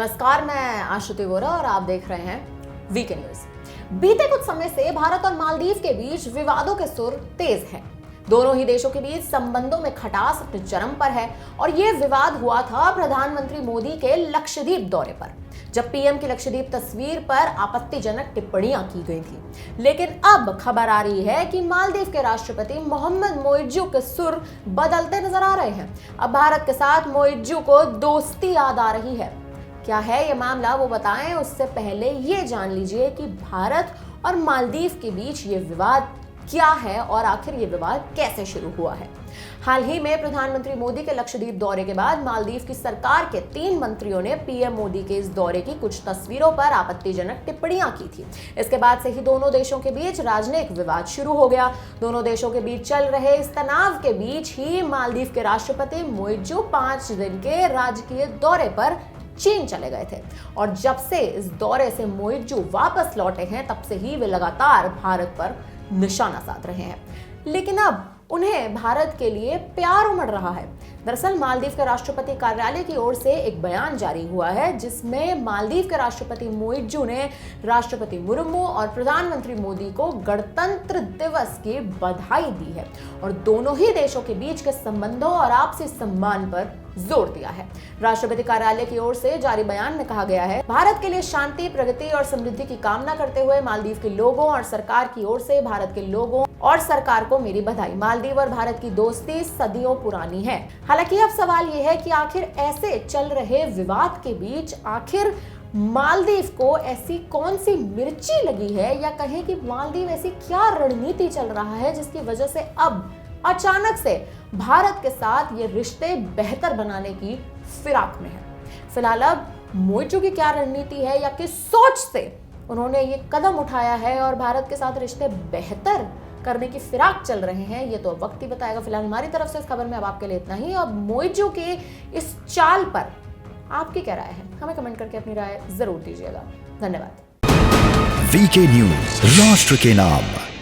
नमस्कार, मैं आशुति वोरा और आप देख रहे हैं वीके न्यूज। बीते कुछ समय से भारत और मालदीव के बीच विवादों के सुर तेज हैं। दोनों ही देशों के बीच संबंधों में खटास अपने चरम पर है और ये विवाद हुआ था प्रधानमंत्री मोदी के लक्षद्वीप दौरे पर, जब पीएम की लक्षद्वीप तस्वीर पर आपत्तिजनक टिप्पणियां की गई थी। लेकिन अब खबर आ रही है कि मालदीव के राष्ट्रपति मोहम्मद मोइज्जू के सुर बदलते नजर आ रहे हैं। अब भारत के साथ मोइज्जू को दोस्ती याद आ रही है। क्या है ये मामला, वो बताएं उससे पहले ये जान लीजिए कि भारत और मालदीव के बीच ये विवाद क्या है और आखिर ये विवाद कैसे शुरू हुआ है। हाल ही में प्रधानमंत्री मोदी के लक्षद्वीप दौरे के बाद मालदीव की सरकार के 3 मंत्रियों ने पीएम मोदी के इस दौरे की कुछ तस्वीरों पर आपत्तिजनक टिप्पणियां की थी। इसके बाद से ही दोनों देशों के बीच राजनयिक विवाद शुरू हो गया। दोनों देशों के बीच चल रहे इस तनाव के बीच ही मालदीव के राष्ट्रपति मोइज्जू 5 दिन के राजकीय दौरे पर चीन चले गए थे और जब से इस दौरे से मोइज्जू वापस लौटे हैं, तब से ही वे लगातार भारत पर निशाना साध रहे हैं। लेकिन अब उन्हें भारत के लिए प्यार उमड़ रहा है। दरअसल मालदीव के राष्ट्रपति कार्यालय की ओर से एक बयान जारी हुआ है, जिसमें मालदीव के राष्ट्रपति मोइज्जू ने राष्ट्रपति मुर्मू और प्रधानमंत्री मोदी को गणतंत्र दिवस की बधाई दी है और दोनों ही देशों के बीच के संबंधों और आपसी सम्मान पर जोर दिया है। राष्ट्रपति कार्यालय की ओर से जारी बयान में कहा गया है, भारत के लिए शांति, प्रगति और समृद्धि की कामना करते हुए मालदीव के लोगों और सरकार की ओर से भारत के लोगों और सरकार को मेरी बधाई। मालदीव और भारत की दोस्ती सदियों पुरानी है। हालांकि अब सवाल यह है कि आखिर ऐसे चल रहे विवाद के बीच आखिर मालदीव को ऐसी कौन सी मिर्ची लगी है, या कहें कि मालदीव ऐसी क्या रणनीति चल रहा है जिसकी वजह से अब अचानक से भारत के साथ ये रिश्ते बेहतर बनाने की फिराक में है। फिलहाल अब मोइज्जू की क्या रणनीति है या किस सोच से उन्होंने ये कदम उठाया है और भारत के साथ रिश्ते बेहतर करने की फिराक चल रहे हैं, ये तो वक्त ही बताएगा। फिलहाल हमारी तरफ से इस खबर में अब आपके लिए इतना ही। अब मोइज्जू के इस चाल पर आपकी क्या राय है, हमें कमेंट करके अपनी राय जरूर दीजिएगा। धन्यवाद। वीके न्यूज, राष्ट्र के नाम।